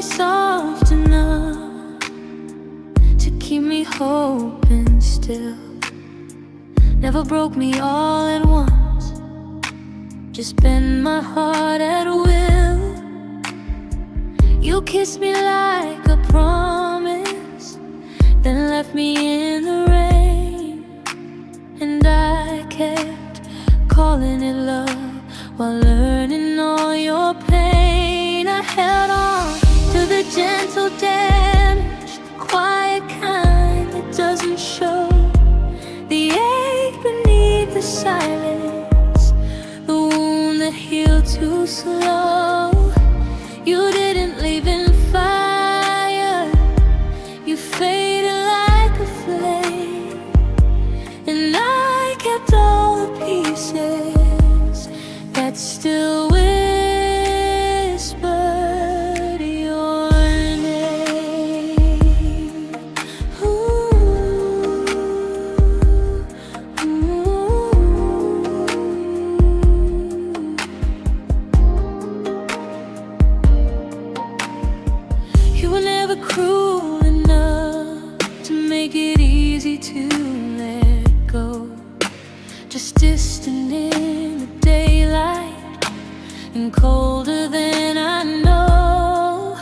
soft enough to keep me hoping still. Never broke me all at once, just bend my heart at will. You kissed me like a promise, then left me in the rain. And I kept calling it love while learning all your pain. I held on to the gentle damage, the quiet kind that doesn't show, the ache beneath the silence, the wound that healed too slow. You didn't leave in fire, you faded like a flame, and I kept all the pieces that still whispered your name. Ooh, ooh. You were never cruel enough to make it easy to let go, just distant in the daylight and colder than I know.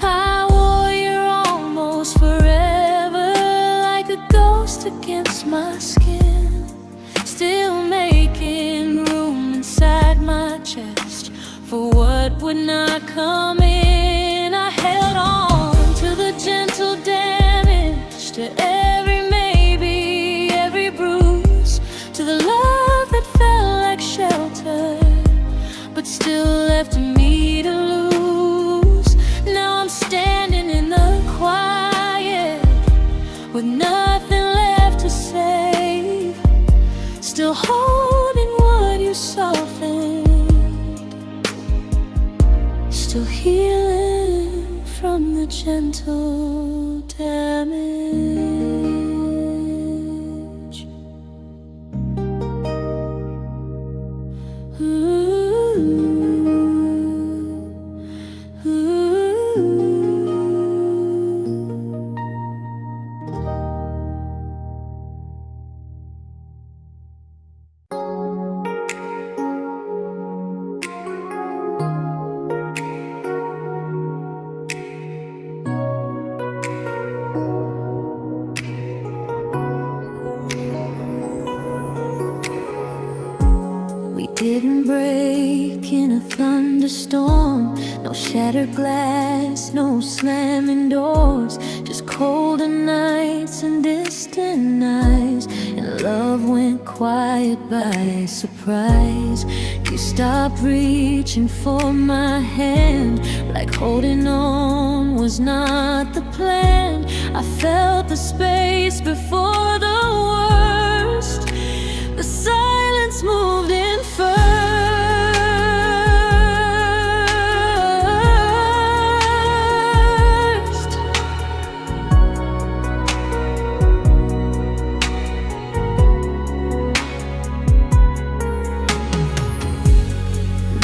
I wore you almost forever like a ghost against my skin, still making room inside my chest for what would not come in. I held on to the gentle damage, to every maybe, every bruise, to the love that felt like shelter but still left me to lose. Now I'm standing in the quiet with nothing left to say, still holding what you softened, still healing from the gentle damage. Ooh. We didn't break in a thunderstorm, no shattered glass, no slamming doors, just colder nights and distant eyes. And love went quiet by surprise. You stopped reaching for my hand, like holding on was not the plan. I felt the space before the worst, the silence moved in first.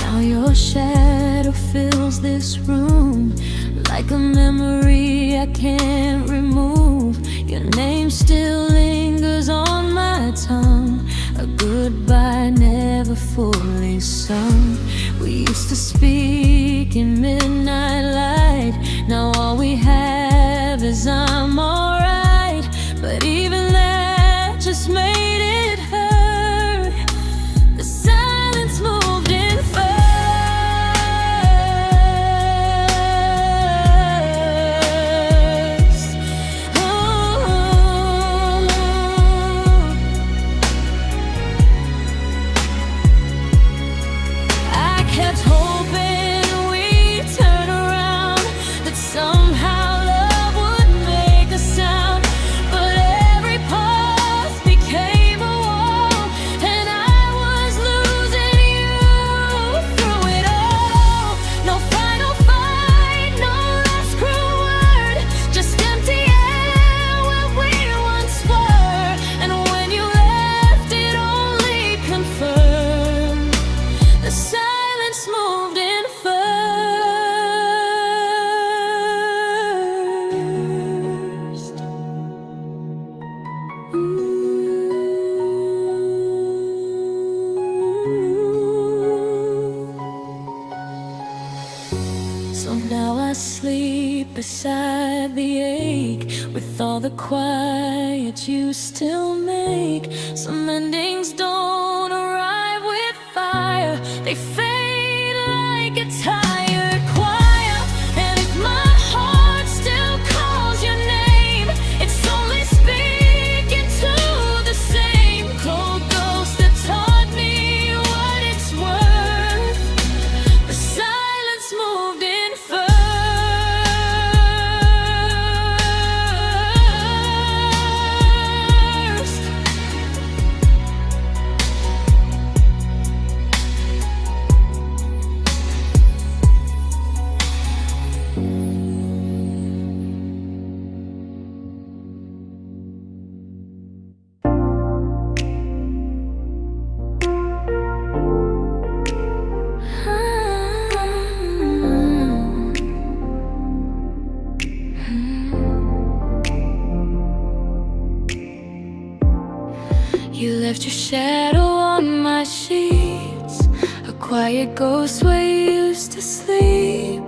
Now your shadow fills this room like a memory I can't remove. Your name still lingers on my tongue, a goodbye never fully sung. We used to speak in midnight light, now all we have is I'm alright. But even that just made it hurt. The silence moved in first. Kept hoping we'd turn around, that somehow love would make a sound. So now I sleep beside the ache, with all the quiet you still make. Some endings don't arrive with fire, they fade like a tired choir. And if my heart still calls your name, it's only speaking to the same cold ghost that taught me what it's worth. The silence moved in first. You left your shadow on my sheets, a quiet ghost where you used to sleep.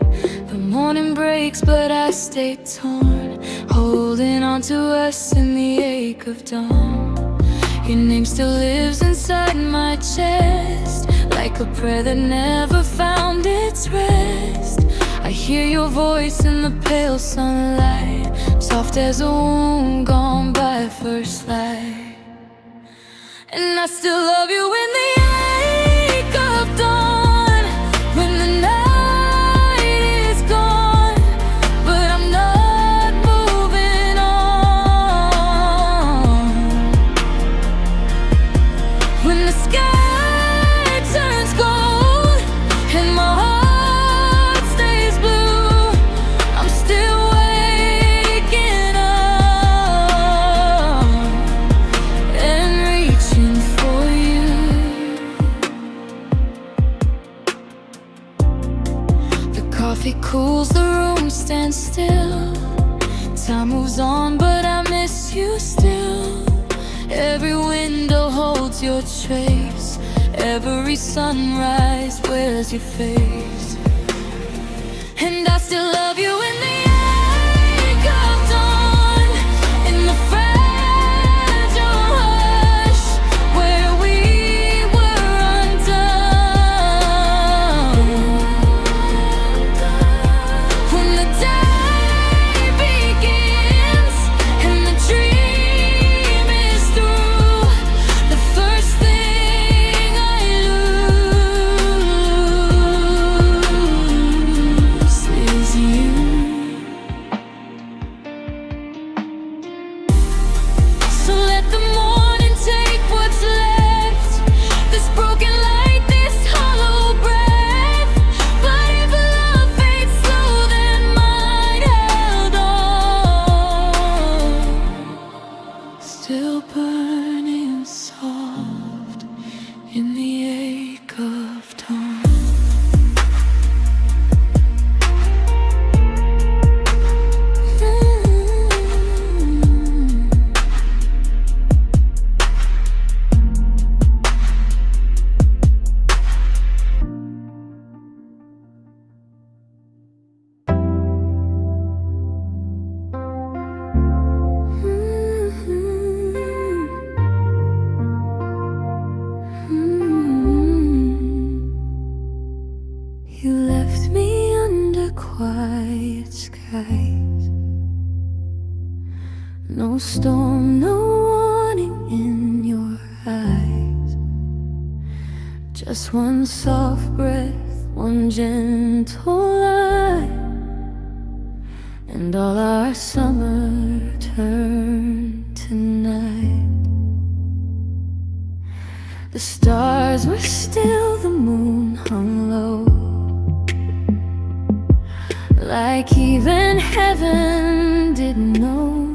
The morning breaks, but I stay torn, holding on to us in the ache of dawn. Your name still lives inside my chest, like a prayer that never found its rest. I hear your voice in the pale sunlight, soft as a wound gone by first light. And I still love you in the ache of dawn, when the night is gone, but I'm not moving on. When the sky turns gold and my heart stays blue, I'm still waking up and reaching for you. The coffee cools, the room stands still. Time moves on, but I miss you still. Every window holds your trace, every sunrise wears your face. And I still love you in the ache of dawn, in the fragile hush where we were undone. When the day begins and the dream is through, the first thing I lose is you. So let the morning take what's left, this broken light, this hollow breath. But if love fades slow, then mine held on, still burning soft in the ache of dawn. You left me under quiet skies, no storm, no warning in your eyes. Just one soft breath, one gentle lie, and all our summer turned to night. The stars were still, the moon hung low, like even heaven didn't know.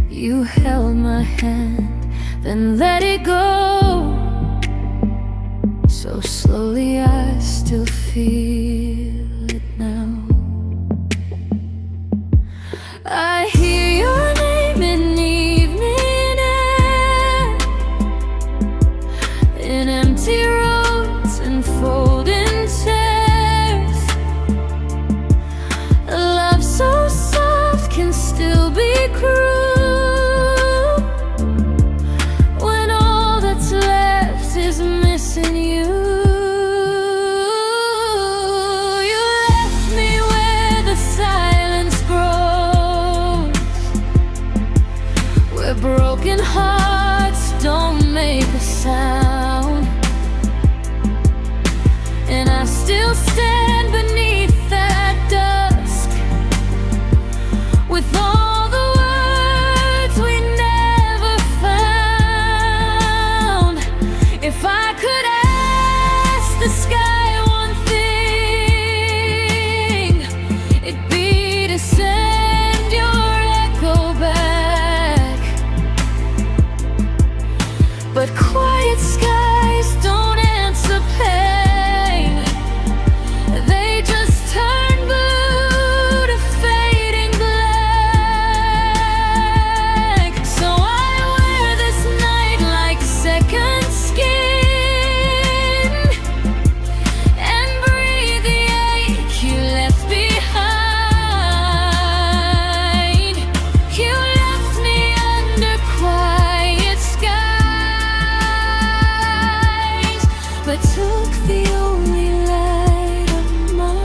You held my hand, then let it go. So slowly I still feel it now. I hear your name in evening air, in empty roads and folding chairs. still stand beneath that dusk with all the words we never found. If I could ask the sky one thing, it'd be to send your echo back. But quiet skies don't answer pain. They just turn blue to fading black. So I wear this night like second skin and breathe the ache you left behind. You left me under quiet skies, but took the only light of mine.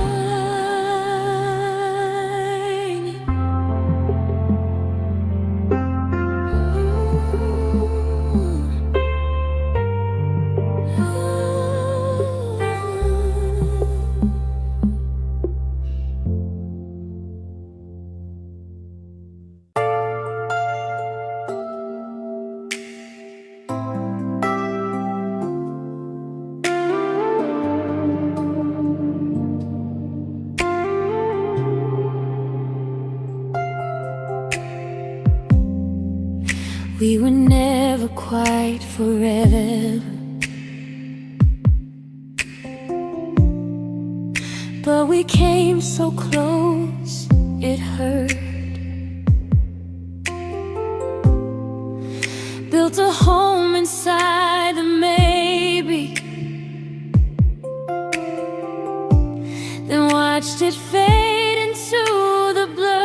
We were never quite forever, but we came so close, it hurt. Built a home inside the maybe, then watched it fade into the blur.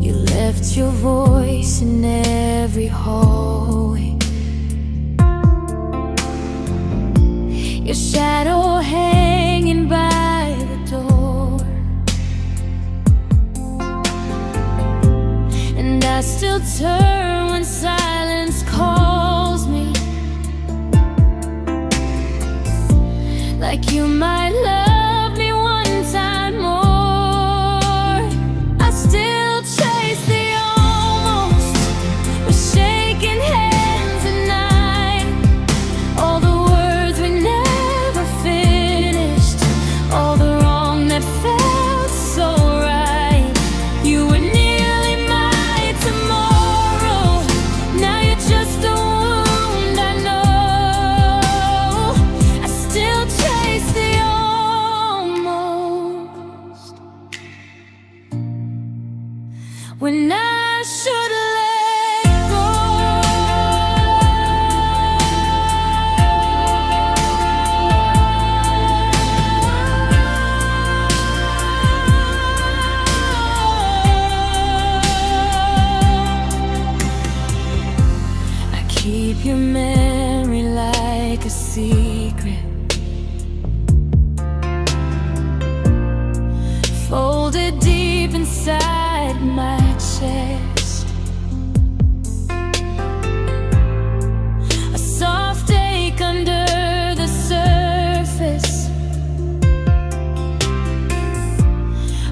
You left your voice in every hallway, your shadow hanging by the door. And I still turn when silence calls me, like you might love me one time more. I still chase the almost, we're shaking hands at night. All the words we never finished, all the wrong that felt so right. You were nearly my tomorrow, now you're just a wound I know. I still chase the almost, when I should let go. I keep your memory like a secret, folded deep inside my chest. A soft ache under the surface,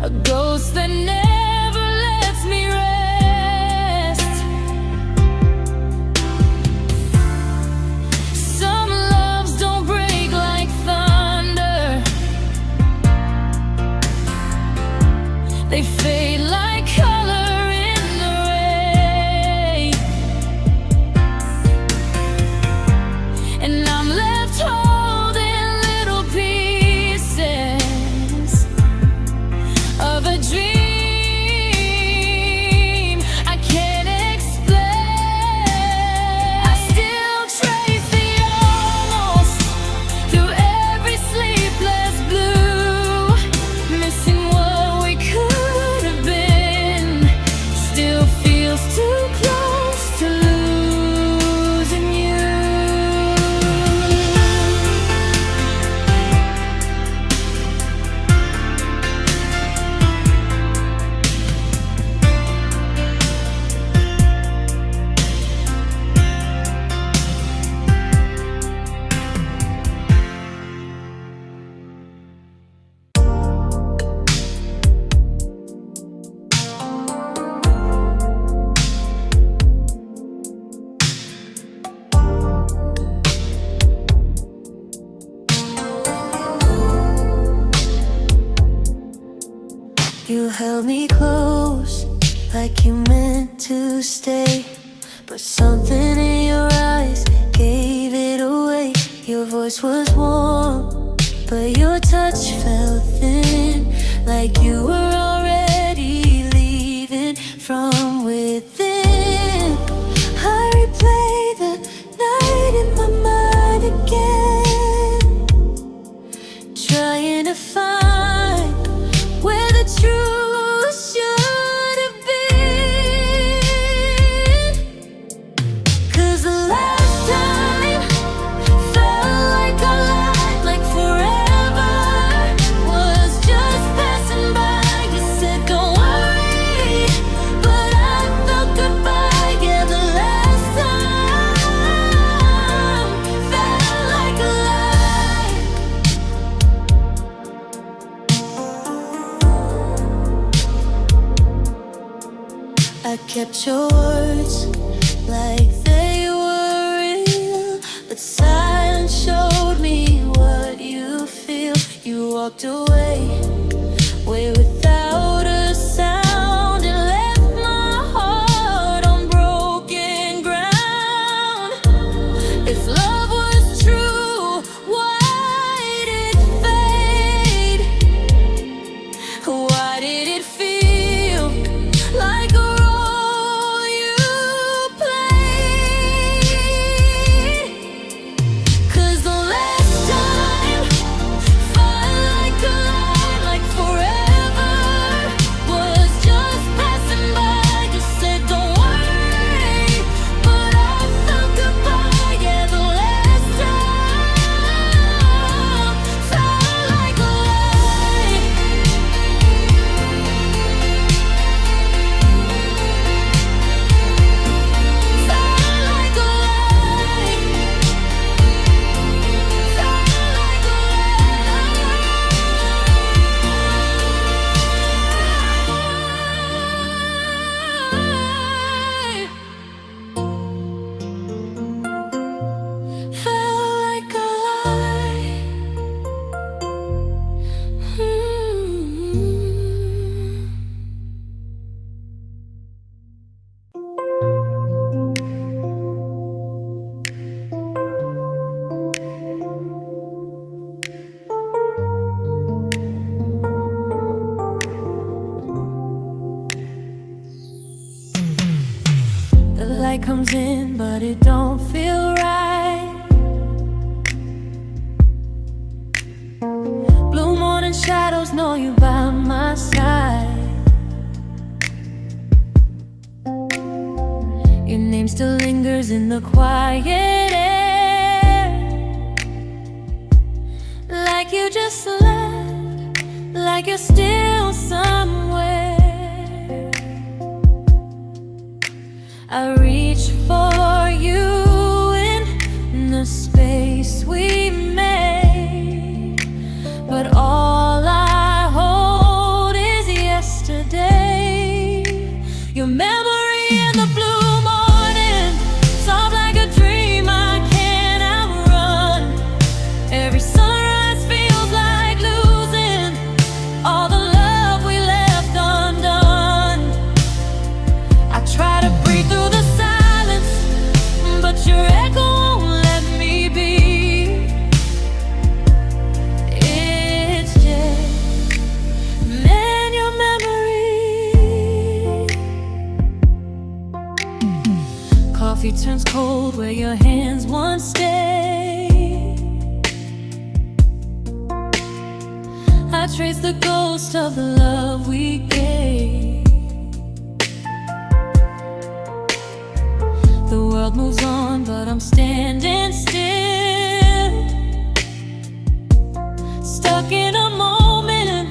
a ghost that never lets me rest. Some loves don't held me close, like you meant to stay. But something in your eyes gave it away. Your voice was warm, but your touch felt thin, like you were already leaving from within. I replay the night in my mind again, trying to find where the truth should have been. 'Cause the last time felt like a lot, like forever was just passing by. You said don't worry, but I felt goodbye. Yeah, the last time felt like a lie. I kept your words like they were real, but silence showed me what you feel. You walked away, way without a sound, and left my heart on broken ground. If love was true, why did it fade? Why did it feel like a role you played? 'Cause the last time felt like a lot, like forever was just passing by. You said don't worry, but I felt goodbye. Yeah, the last time felt like a lie. The light comes in, but it don't feel right. Blue morning shadows know you by my side. Your name still lingers in the quiet air, like you just left, like you're still somewhere. I reach for you in the space we made, but all I hold is yesterday. Your memory in the blue morning, soft like a dream I can't outrun. Every sunrise feels like losing all the love we left undone. I try to breathe through the silence, but your echo won't let me be. It's just man, your memory. Coffee turns cold where your hands once stayed. I trace the ghost of the love we gave. The world moves on, but I'm standing still, stuck in a moment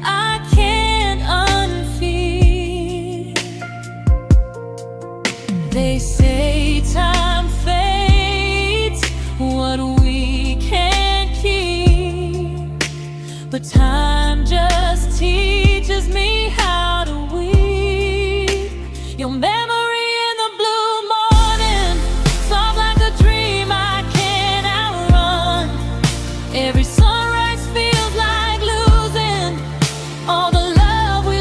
I can't unfeel. They say time fades what we can't keep, but time just teaches me how to weep. Your memory in the blue morning, soft like a dream I can't outrun. Every sunrise feels like losing all the love we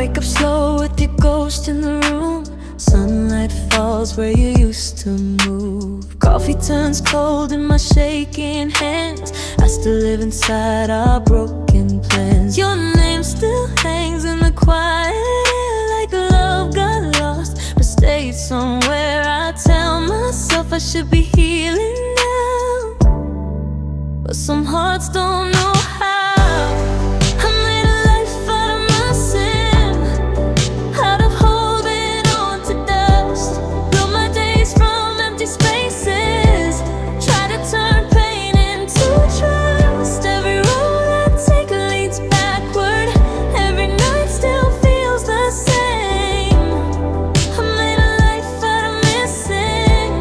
wake up slow with your ghost in the room. Sunlight falls where you used to move. Coffee turns cold in my shaking hands. I still live inside our broken plans. Your name still hangs in the quiet air, like love got lost but stayed somewhere. I tell myself I should be healing now, but some hearts don't know how. I made a life out of my sin, out of holding on to dust. Built my days from empty spaces, try to turn pain into trust. Every road I take leads backward, every night still feels the same. I made a life out of missing,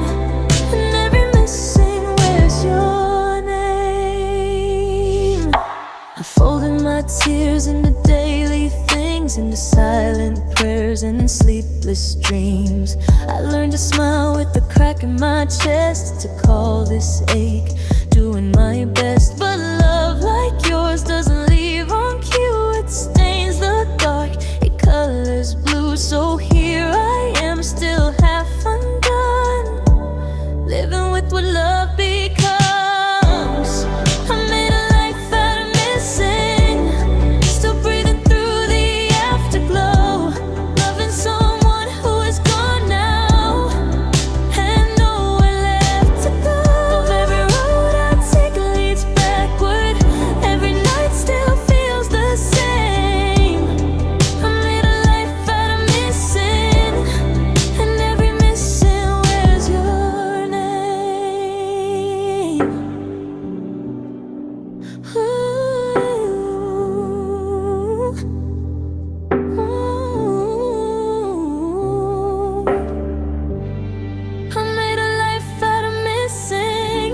and every missing wears your name. I folded my tears into daily things, into silent prayers and in sleepless dreams. I learned to smile with the crack in my chest, to call this ache doing my best. But love like yours doesn't leave on cue. It stains the dark, it colors blue. So here I am, still half undone, living with what love becomes. I made a life out of missing, still breathing through the afterglow, loving someone who is gone now, and nowhere left to go. Of every road I take leads backward, every night still feels the same. I made a life out of missing, and every missing wears your name. Ooh, ooh. I made a life out of missing,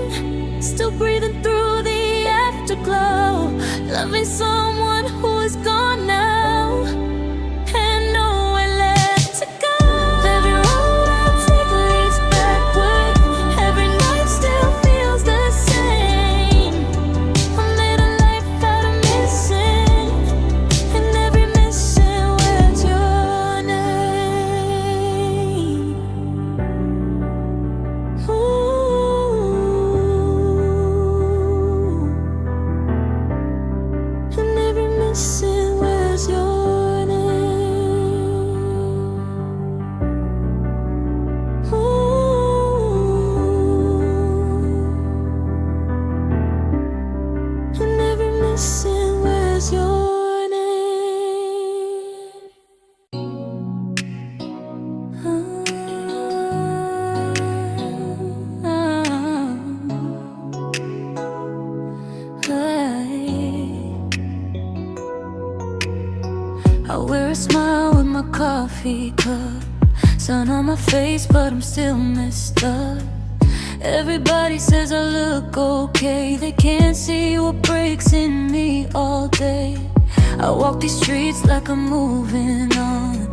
still breathing through the afterglow, loving someone who is gone now, and nowhere left to go. Every road I take leads backward, every night still feels the same. I made a life out of missing, and every missing wears your name. Ooh, and every missing wears your name. Ooh, and every missing wears your name. I wear a smile with my coffee cup, sun on my face but I'm still messed up. Everybody says I look okay, they can't see what breaks in me all day. I walk these streets like I'm moving on,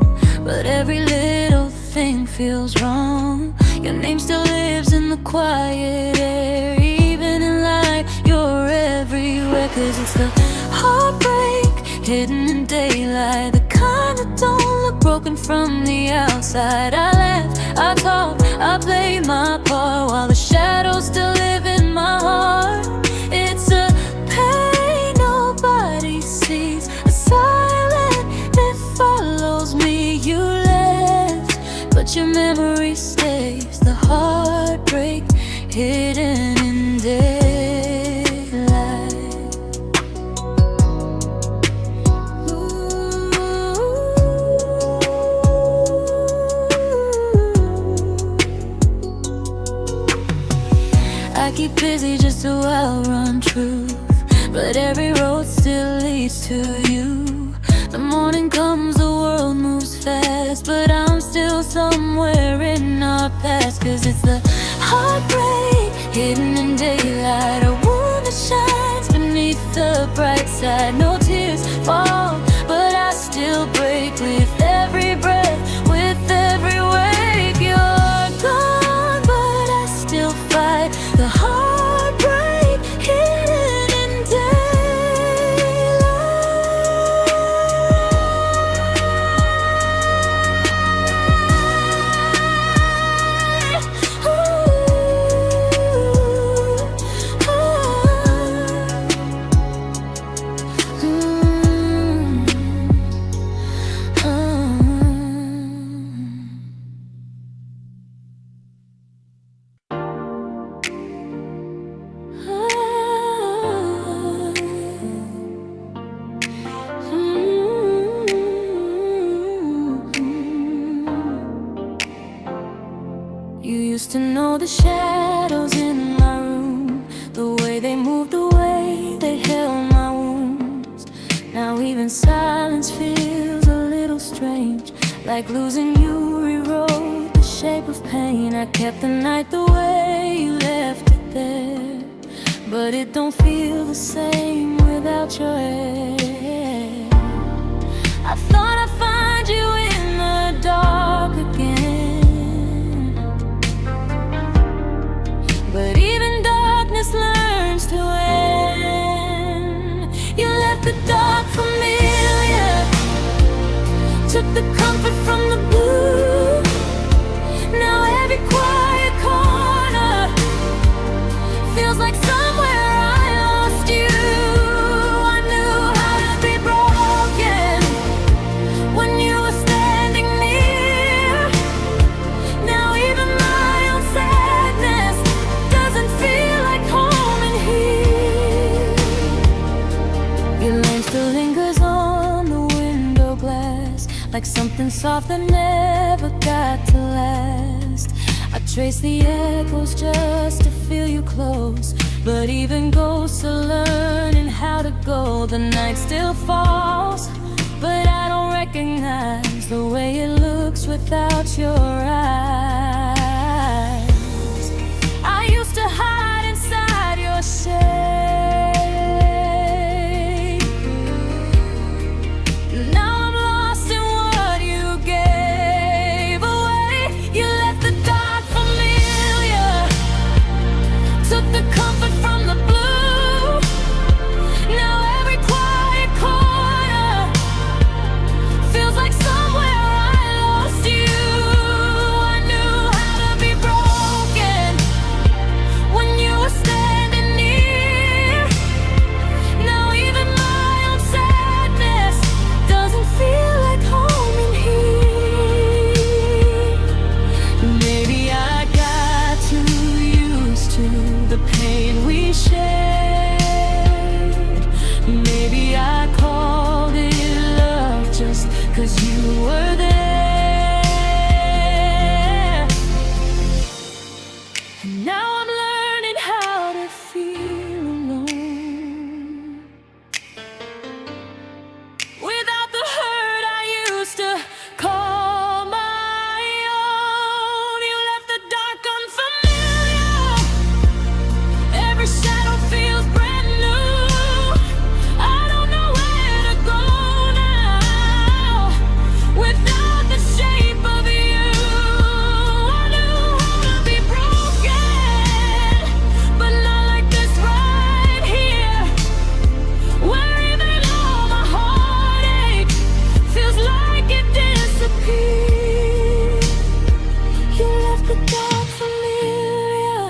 but every little thing feels wrong. Your name still lives in the quiet air, even in light, you're everywhere. 'Cause it's the heartbreak hidden in daylight, the kind that don't look broken from the outside. I laughed, I talked, I played my part, while the shadows still live in my heart. It's a pain nobody sees, a silence that follows me. You left, but your memory stays, the heartbreak hidden in daylight. I keep busy just to outrun truth, but every road still leads to you. The morning comes, the world moves fast, but I'm still somewhere in our past. 'Cause it's the heartbreak hidden in daylight, a wound that shines beneath the bright side. No tears fall, but I still break with every breath, with every wake. You're gone, but I still fight. The heartbreak hidden in daylight. used to know the shadows in my room, the way they moved, the way they held my wounds. Now even silence feels a little strange, like losing you rewrote the shape of pain. I kept the night the way you left it there, but it don't feel the same without your hair. I thought I'd find you in the dark again, but even darkness learns to end. You left the dark familiar, took the comfort from the blue. Now every quiet corner feels like somewhere I lost you. I knew how to be broken when you were standing near. Now even my own sadness doesn't feel like home in here. Your name still lingers on the window glass, like something soft that never got to last. I trace the echoes just to feel you close, but even ghosts are learning how to go. The night still falls, but I don't recognize the way it looks without your eyes. I used to hide inside your shade. Now I'm lost in what you gave away. You left the dark familiar, took the comfort from the blue. Now every quiet corner feels like somewhere I lost you. I knew how to be broken when you were standing near. Now even my own sadness doesn't feel like home in here. Maybe I got too used to the pain we shared. Maybe I called it love just 'cause you were there. And now I'm learning how to feel alone without the hurt I used to call my own. You left the dark unfamiliar, every shadow feels brand new. I don't know where to go now without the shape of you. I knew how to be broken, but not like this right here, where even all my heartache feels like it disappeared. You left the dark familiar,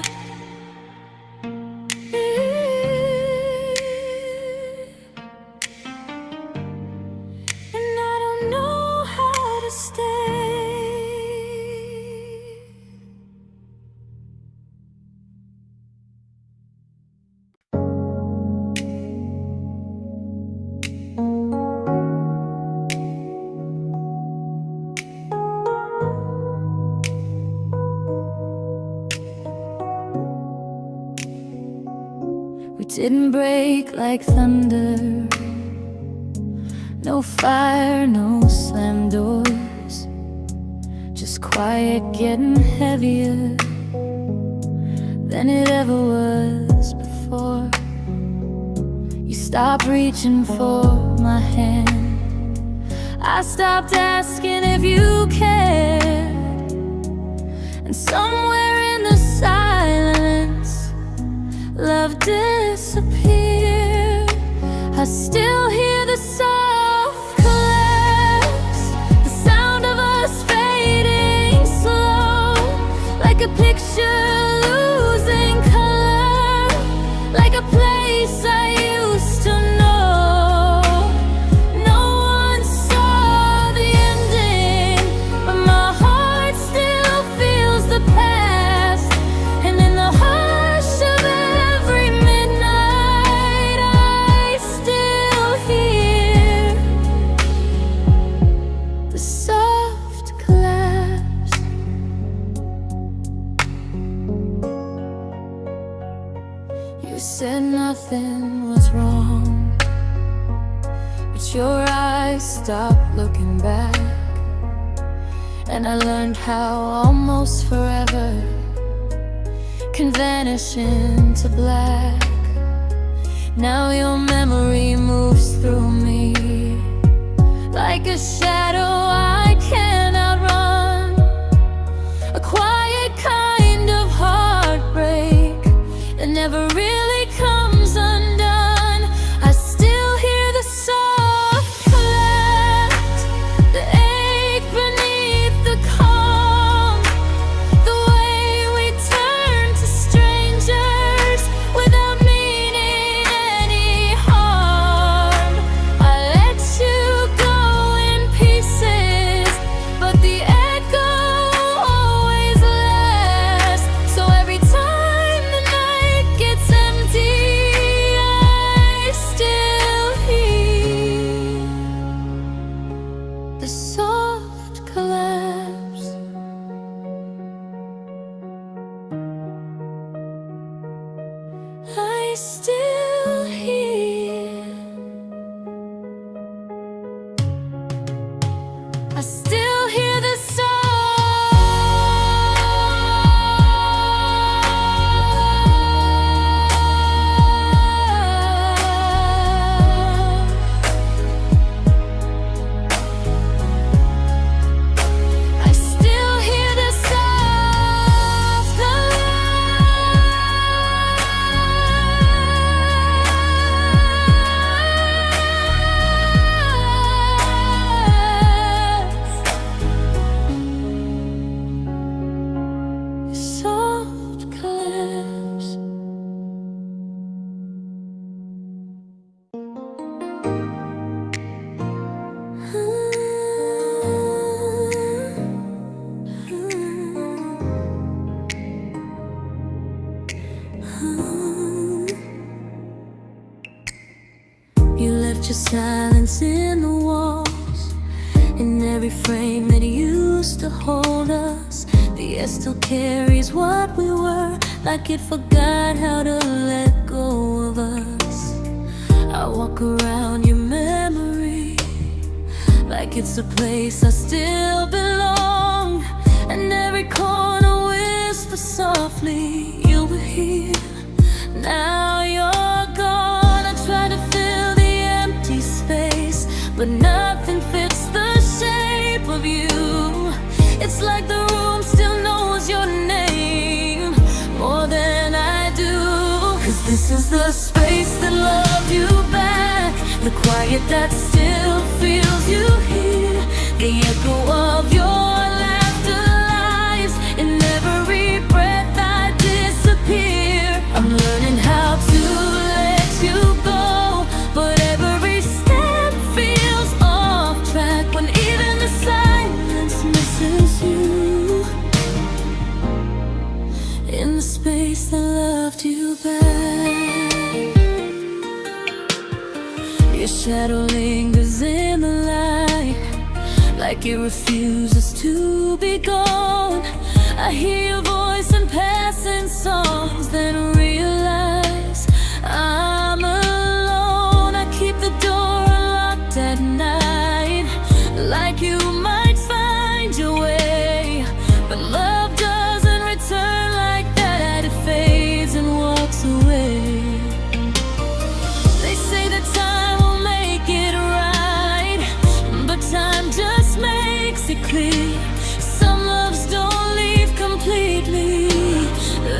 and I don't know how to stay. We didn't break like thunder, no fire, no slam doors, just quiet getting heavier than it ever was before. You stopped reaching for my hand, I stopped asking if you cared, and somewhere in the silence love disappeared. I still hear the soft collapse, the sound of us fading slow, like a picture losing color, like a place I used to know. No one saw the ending, but my heart still feels the past. And in the hush of every midnight, I still hear nothing was wrong, but your eyes stopped looking back, and I learned how almost forever can vanish into black. Now your memory moves through me like a shadow I can't outrun, a quiet kind of heartbreak that never really comes undone. I still hear the soft collapse, the ache beneath the calm, the way we turn to strangers without meaning any harm. I let you go in pieces, but the echo always lasts. So every time the night gets empty, I still hear the soft collapse. I still hear, I still hear the soft. I still hear the soft collapse, soft collapse. You left your silence in the walls, in every frame that used to hold us. The air still carries what we were, like it forgot how to let go of us. I walk around your memory like it's a place I still belong, and every corner whispers softly, you were here, now you're gone. I try to fill the empty space, but nothing fits the shape of you. It's like the room still knows your name more than I do. 'Cause this is the space that loved you back, the quiet that still feels you here, the echo of your laughter lies in every breath I disappear. I'm learning how to let you go, but every step feels off track when even the silence misses you. In the space that loved you back, your shadow lingers in the light, like it refuses to be gone. I hear your voice in passing songs, then realize I'm alone. I keep the door unlocked at night, like you might find your way, but love doesn't return like that. It fades and walks away. They say that time will make it right, but time just makes it clear. Some loves don't leave completely,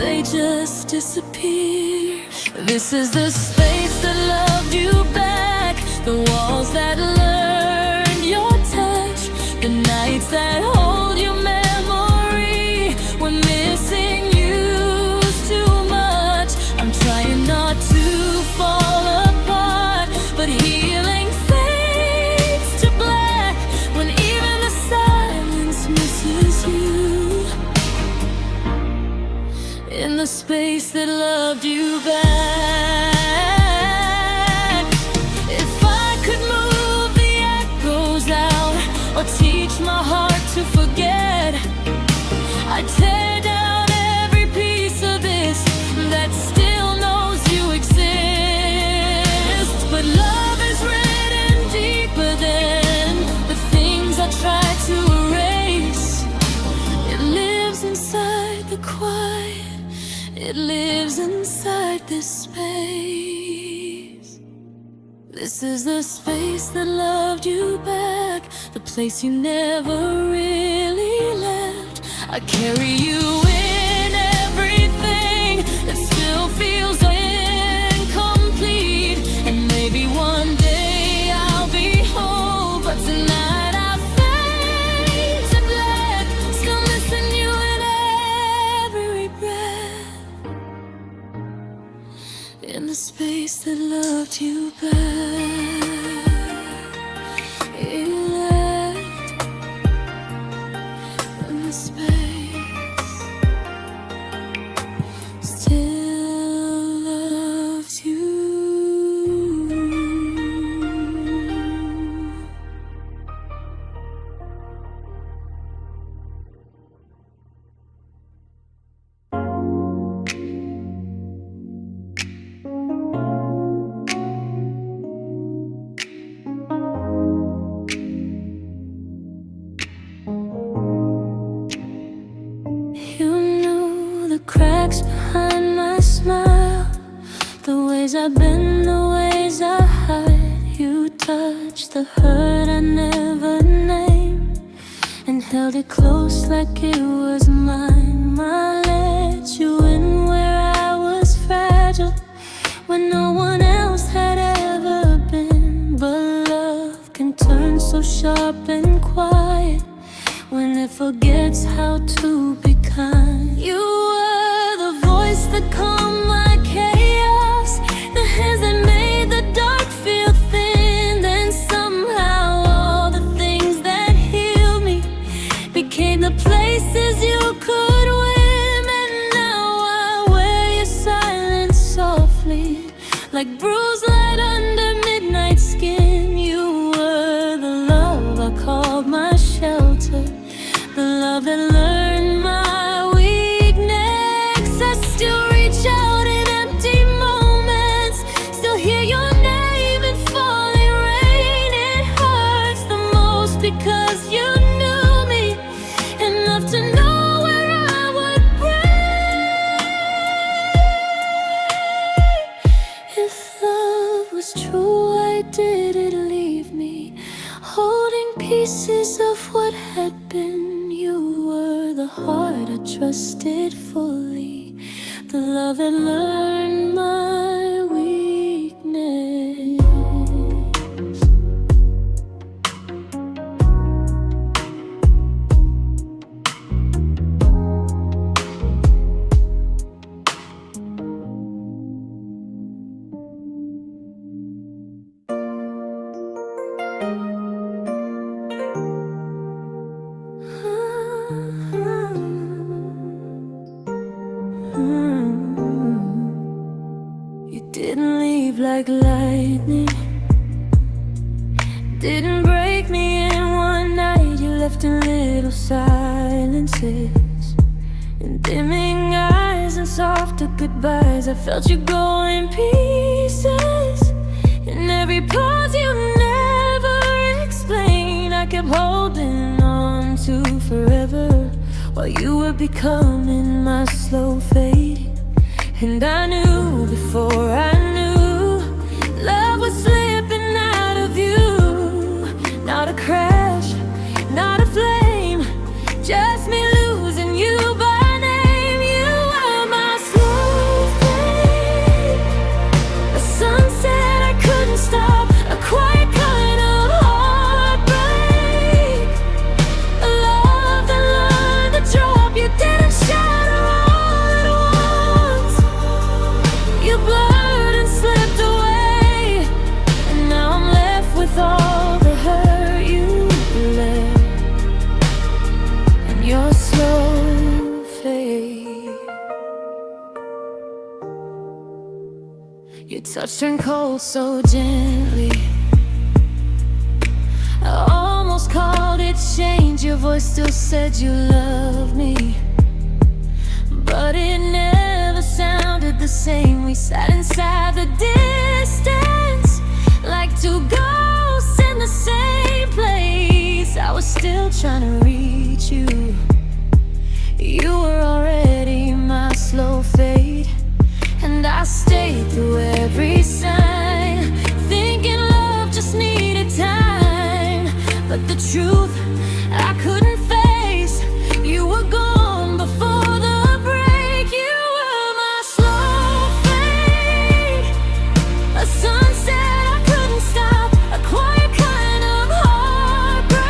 they just disappear. This is the space that loved you back, the walls that learned your touch, the nights that hold your memory when missing you's too much. I'm trying not to fall apart, but healing fades to black when even the silence misses you. In the space that loved you back, if I could move the echoes out, or teach my heart to forget, I'd tear down every piece of this that still knows you exist. It lives inside this space. This is the space that loved you back, the place you never really left. I carry you in everything that still feels incomplete. And maybe one day I'll be whole, but tonight I fade to black. Still missing you in every breath, in the space that loved you back. You left in the space still loves you. Cracks behind my smile, the ways I bend, the ways I hide. You touched the hurt I never named and held it close like it was mine. I let you in where I was fragile, when no one else had ever been. But love can turn so sharp and quiet when it forgets how to be kind. You were the voice that calmed my chaos, the hands that made the dark feel thin. Then somehow all the things that healed me became the places you could win. And now I wear your silence softly, like bruised light under midnight skin. You were the love I called my shelter, the love that learned my weakness. I still reach out in empty moments, still hear your name in falling rain. It hurts the most because you knew me enough to know where I would break. If love was true, why did it leave me holding pieces of what had been? You were the heart I trusted fully, the love that learned my weakness. You didn't leave like lightning, didn't break me in one night. You left in little silences, in dimming eyes and softer goodbyes. I felt you go in pieces, in every pause you never explained. I kept holding on to forever, while you were becoming my slow fading. And I knew before I knew, love was slipping out of you. Not a crash, not a flame, just me losing you by name. You were my slow fade, a sunset I couldn't stop, a quiet kind of heartbreak, a love that learned to drop. You didn't shatter all at once, you blurred and slipped away. And now I'm left with all the hurt you left, and your slow fade. Your touch turned cold so gently, I almost called it change. Your voice still said you loved me, but it never sounded the same. We sat inside the distance, like two ghosts in the same place. I was still trying to reach you, you were already my slow fade. way through every sign, thinking love just needed time. But the truth I couldn't face, you were gone before the break. You were my slow fade, a sunset I couldn't stop, a quiet kind of heartbreak,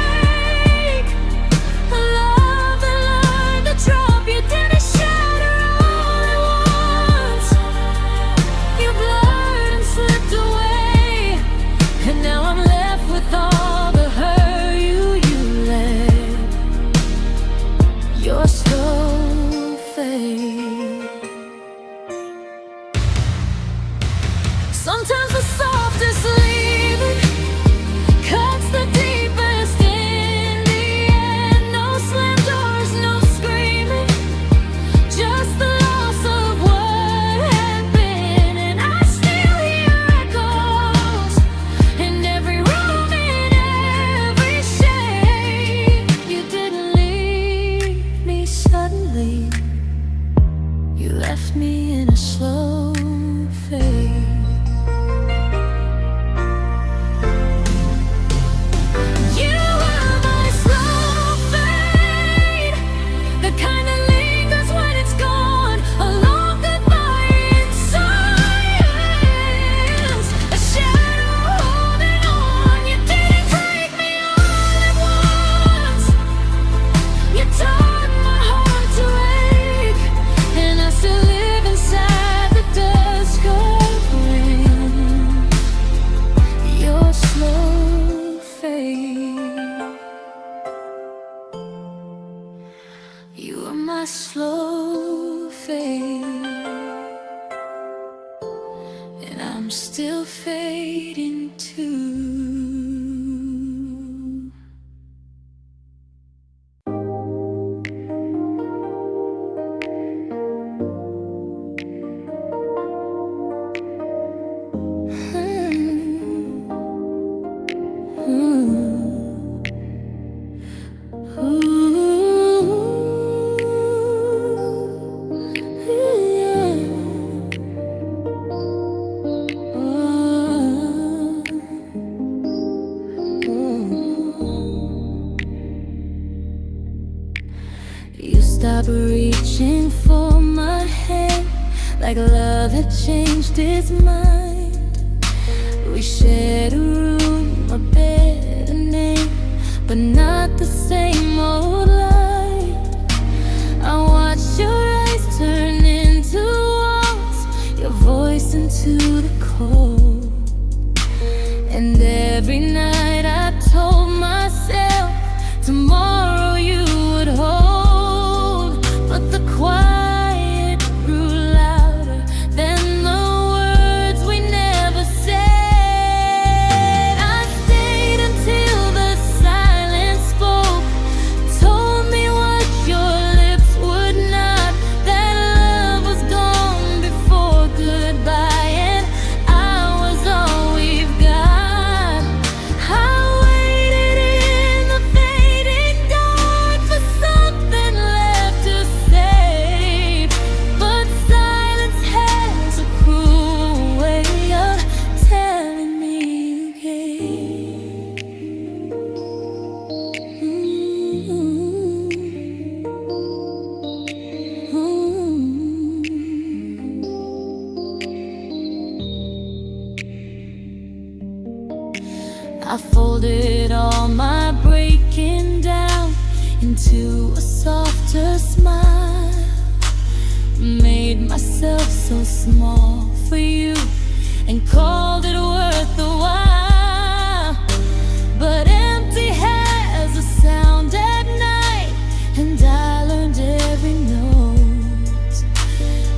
a love that learned to drop. You didn't shatter all at once, you blurred and slipped away, and now I'm left with all the hurt you left. Your slow fade. Sometimes the softest leaving cuts the deepest in the end. No slam doors, no screaming, just the loss of what had been. And I still hear echoes in every room, in every shade. You didn't leave me suddenly, you left me in a slow fade. You were my slow fade, the kind that lingers when it's gone, a long goodbye in silence, a shadow holding on. You didn't break me all at once, you taught my heart to ache, and I still live inside the dusk of rain. Your slow fade. You are my slow fade, and I'm still fading too. You stopped reaching for my hand, like love had changed its mind. We shared a room, a bed, a name, but not the same old light. I watched your eyes turn into walls, your voice into the cold. And every night I told myself tomorrow you would hold, but the quiet grew louder than the words we never said. I stayed until the silence spoke, told me what your lips would not, that love was gone before goodbye, and I was all we've got. I waited in the fading dark for something left to say, but silence has a cruel way of telling me you came. I folded all my breaking down into a softer smile, made myself so small for you, and called it worth the while. But empty has a sound at night, and I learned every note.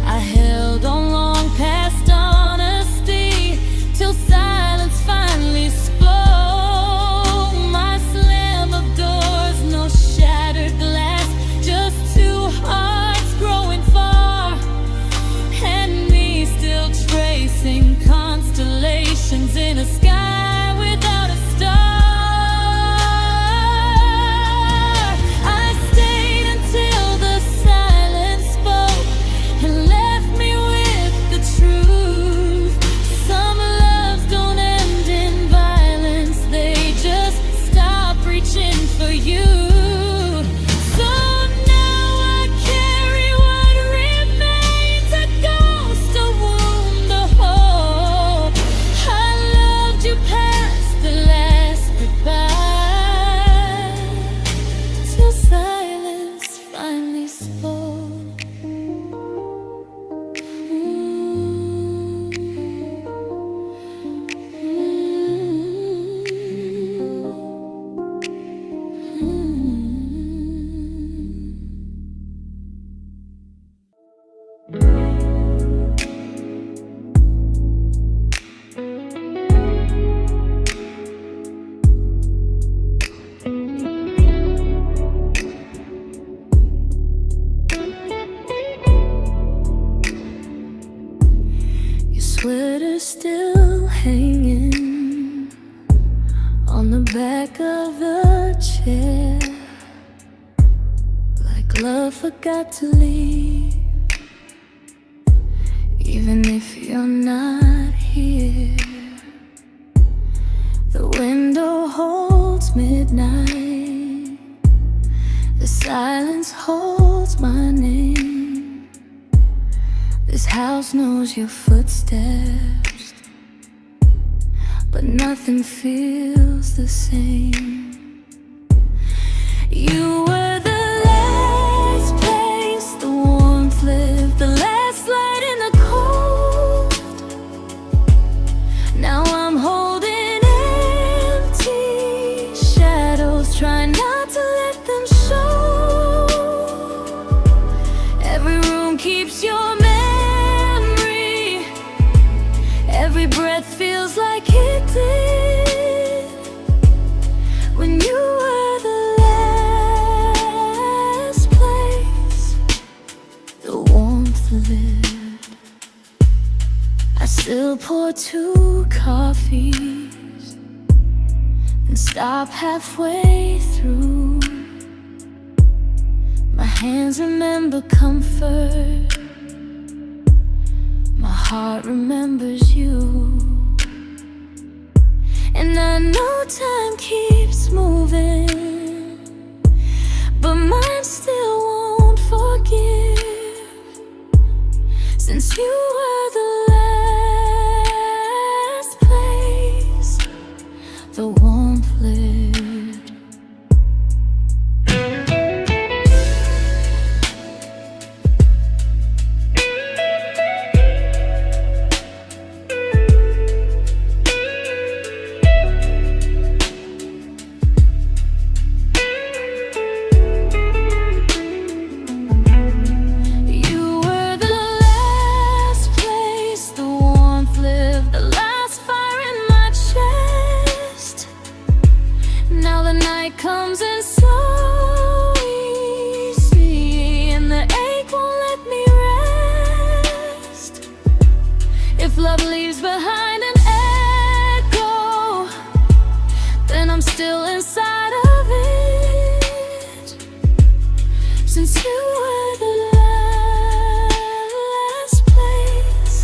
I held on long past honesty, till silence finally spoke. My slam of doors, no shattered glass, just two hearts growing far, and me still tracing constellations still hanging on the back of the chair, like love forgot to leave, even if you're not here. The window holds midnight, the silence holds my name. This house knows your footsteps, but nothing feels the same. You were the last place the warmth lived, the last light in the cold. Now I'm holding empty shadows, trying not to let them show. Every room keeps your memory, every breath feels like it did when you were the last place the warmth lived. I still pour 2 coffees and stop halfway through. My hands remember comfort, my heart remembers you. And I know time keeps moving, but mine still won't forgive, since you were the last place the warmth lived. Comes in so easy, and the ache won't let me rest. If love leaves behind an echo, then I'm still inside of it, since you were the last place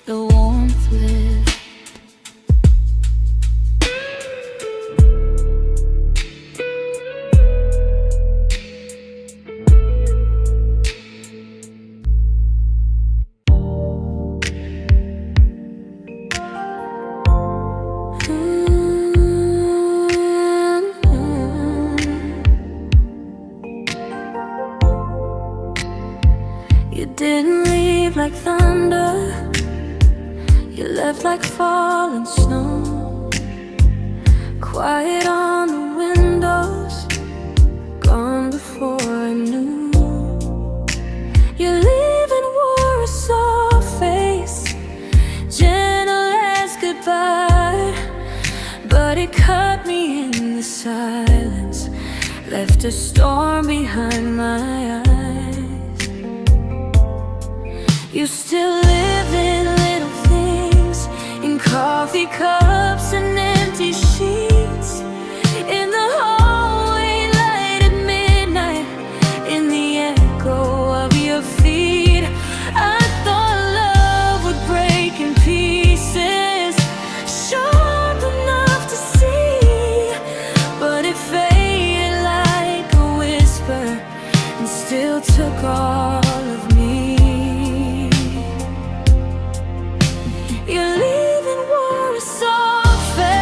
the warmth lived. You didn't leave like thunder, you left like falling snow. Quiet on the windows, gone before I knew. Your leaving wore a soft face, gentle as goodbye, but it cut me in the silence, left a storm behind my eyes. You still live in little things, in coffee cups and empty sheets, in the hallway light at midnight, in the echo of your feet. I thought love would break in pieces, sharp enough to see, but it faded like a whisper and still took all of me. Your leaving wore a soft face,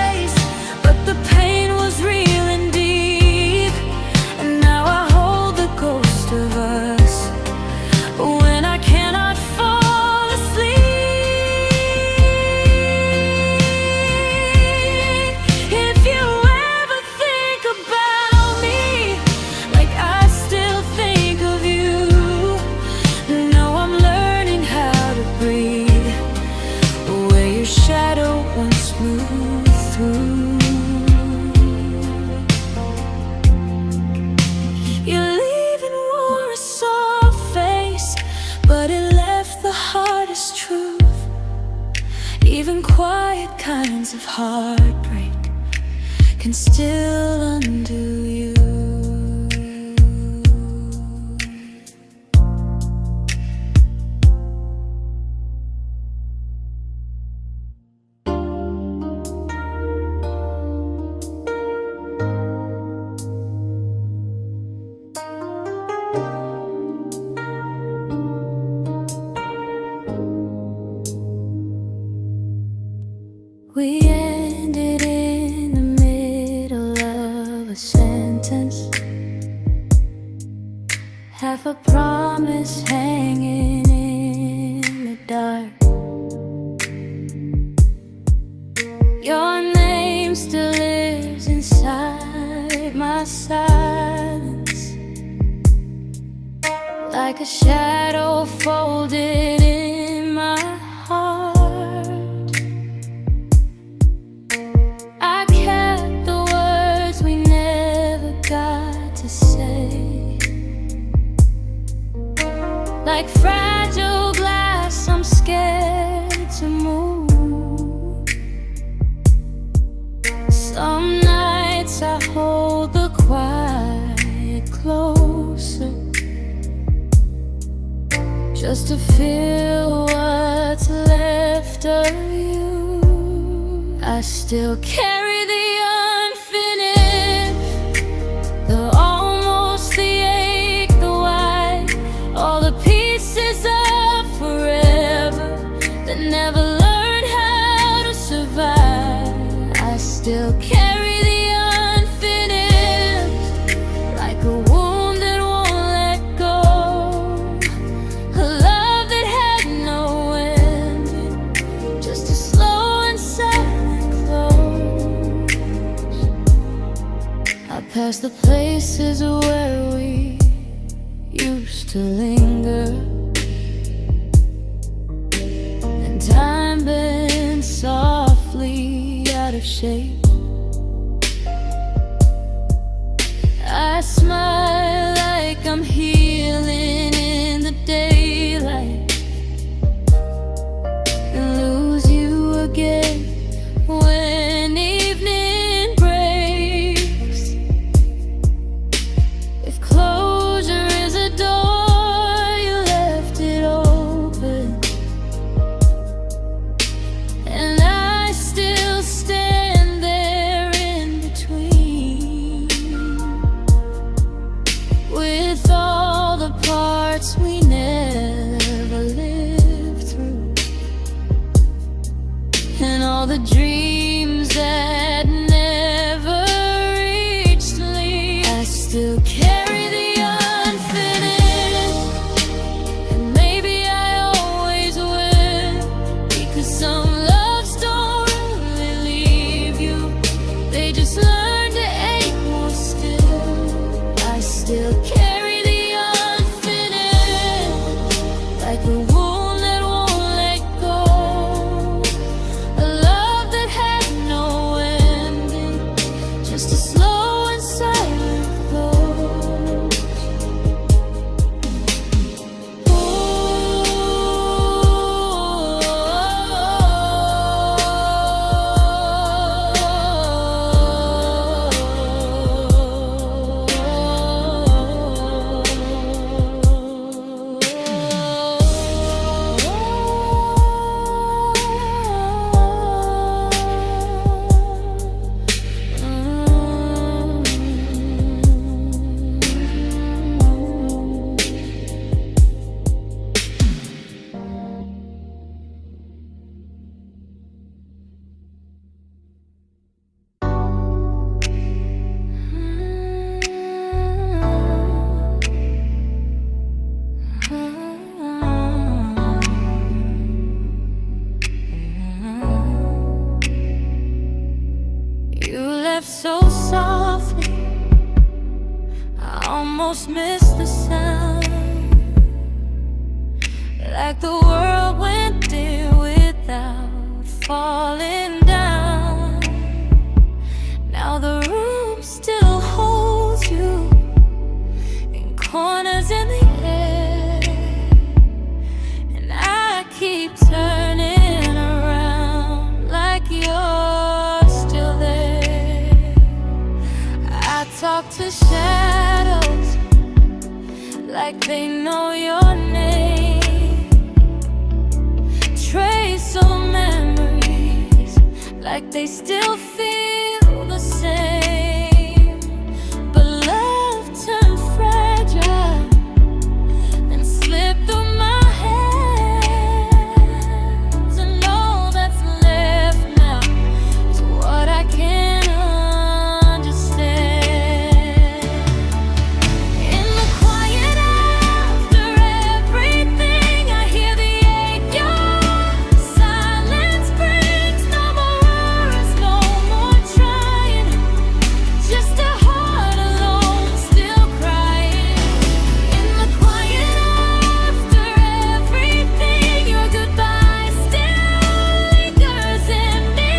hands of heartbreak can still undo you. We ended in the middle of a sentence, half a promise hanging in the dark. Your name still lives inside my silence, like a shadow folded in my heart. I kept the words we never got to say, like fragile glass I'm scared to move. Some nights I hold the quiet closer, just to feel what's left of you. I still carry the unfinished, the almost, the ache, the why, all the pieces of forever that never learned how to survive. I still carry the unfinished, like a wound that won't let go, a love that had no ending, just a slow and silent close. I pass the places where we used to linger, and time bends softly out of shape. I smile like I'm healing in the daylight, and lose you again when evening breaks. If closure is a door, you left it open, and I still stand there in between, with all the parts we never lived through, and all the dreams that never reached sleep. I still carry the unfinished, and maybe I always will, because some loves don't really leave you, they just learn to ache more still. I still carry the unfinished, like a wound that won't let go, a love that had no ending, just a slow and silent close. You left so softly, I almost missed the sound, like the world went dim without falling down. Now the room still holds you in corners in the air, and I keep turning around like you're talk to shadows like they know your name. Trace old memories like they still feel the same. But love turned fragile and slipped through my hands, and all that's left now is what I can't understand. In the quiet after everything, I hear the ache. Your silence brings no more words, no more trying, just a heart alone still crying. In the quiet after everything, your goodbye still lingers in me,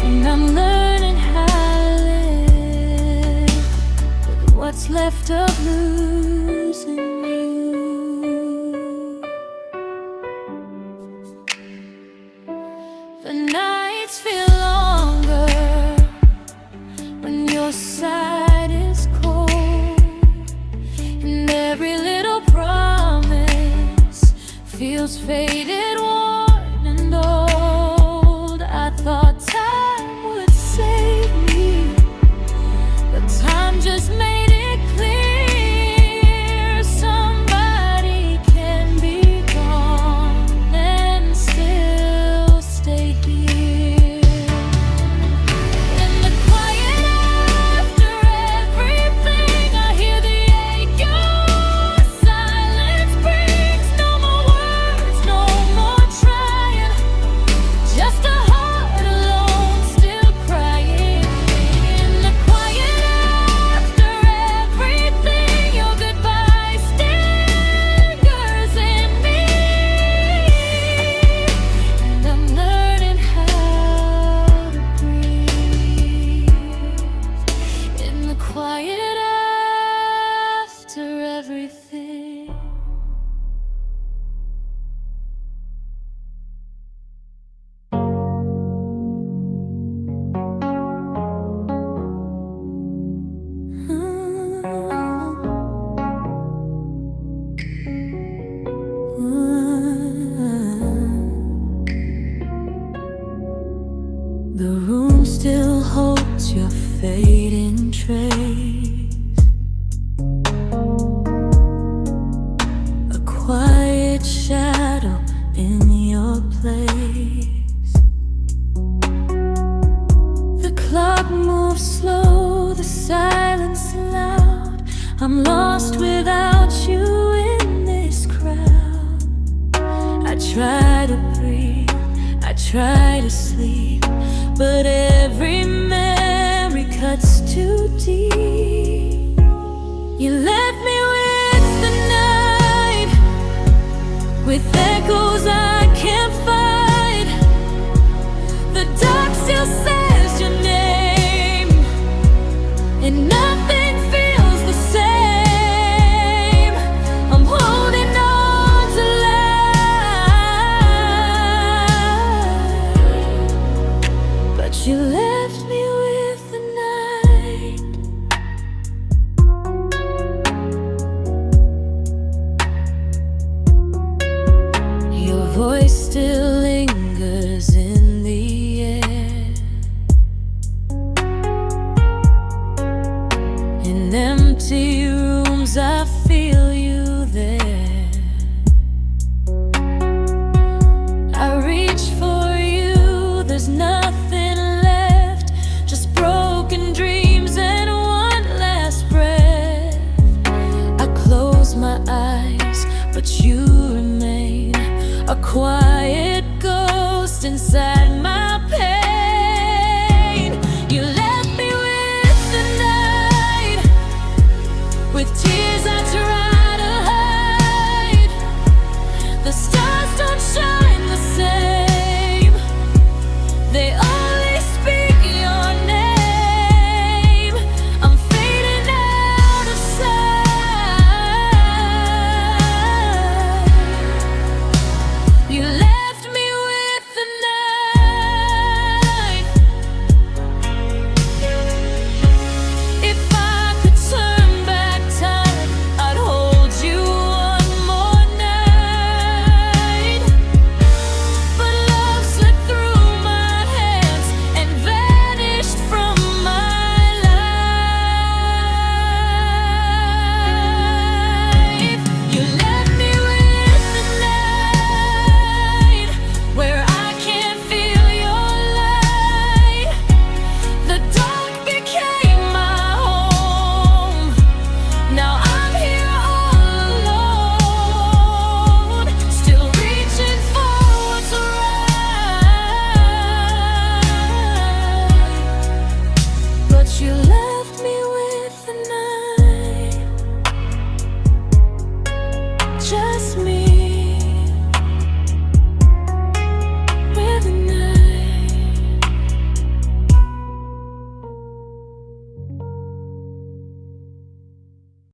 and I'm learning how to live with what's left of losing you. The nights feel longer when your side is cold, and every little promise feels faded, worn, and old. I thought time would save me, but time just made it clear somebody can be gone and still stay here. In the quiet after everything, I hear the ache. Your silence brings no more words, no more trying, just a heart alone still crying. In the quiet after everything, your goodbye still lingers in me, and I'm learning how to breathe. In the quiet after everything. The room still holds your fading trace, a quiet shadow in your place. The clock moves slow, the silence loud. I'm lost without you in this crowd. I try to breathe, I try to sleep, but every memory cuts too deep. You left me with the night, with echoes I can't fight. The dark still says your name, and nothing feels the same. I'm holding on to life, but you left me with the night. Your voice still lingers in the air, an empty